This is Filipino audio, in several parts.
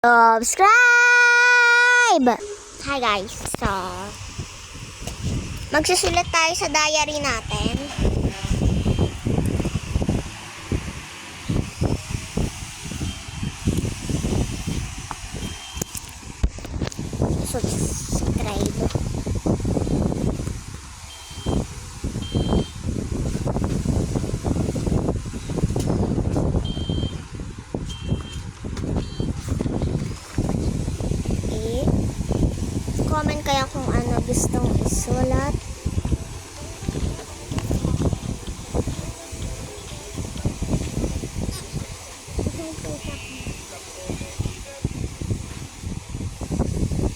Subscribe! Hi guys, so magsusulat tayo sa diary natin. Subscribe. Comment kaya kung ano gustong isulat.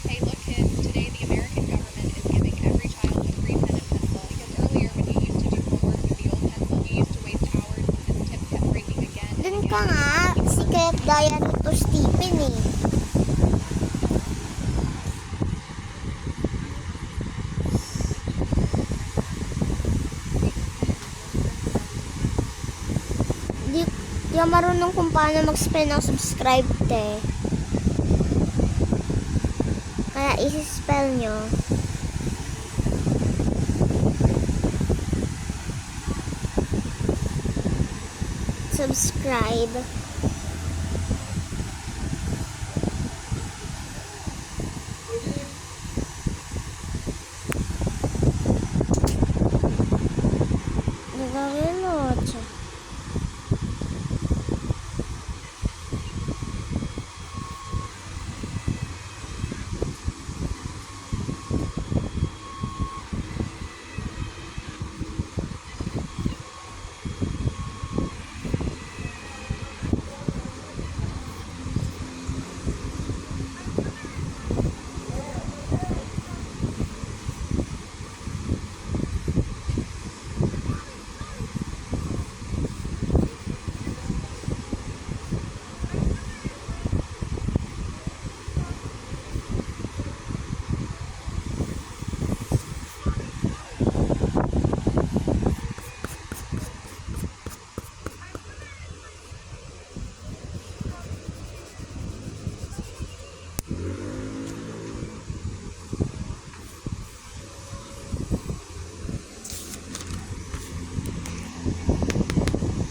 Hey, look, kids. Today, the American government is giving every child a free pen and pencil because earlier, when you used to do homework with the old pencil, you used to waste hours and this tip kept breaking again. Dun ka nga, Secret Diary to Stephen eh. Di ako marunong kung paano mag-spell ng subscribe te. Kaya isi-spell nyo. Subscribe. Gagawin mo, tsa.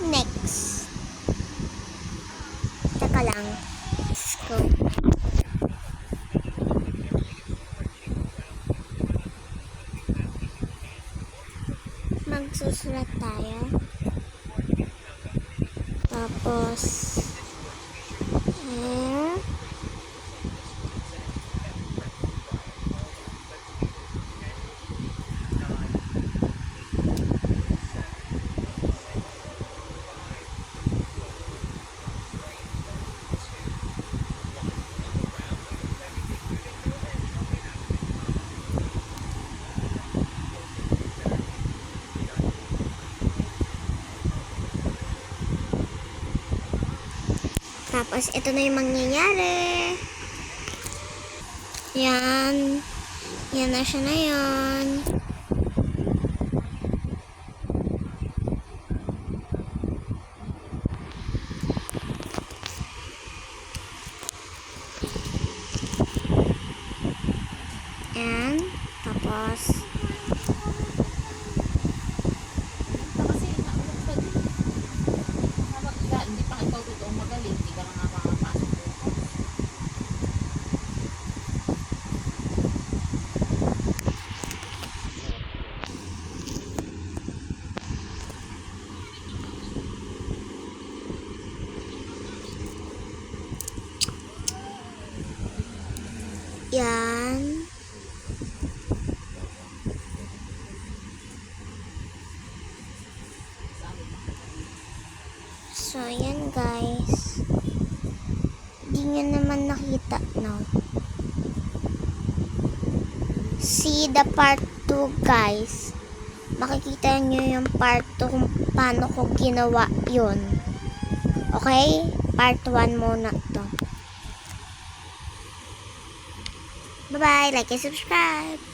Next. Taka lang. Let's go. Magsusulat tayo. Tapos Tapos, ito na yung mangyayari. Yan. Yan na siya na yun. Yan. Tapos, Hindi pa ikaw totoong magaling, hindi ka nga makapasok. yan. So, yan guys. Hindi nyo naman nakita, no? See the part 2, guys. Makikita nyo yung part 2 kung paano ko ginawa yun. Okay? Part 1 muna to. Bye-bye. Like and subscribe.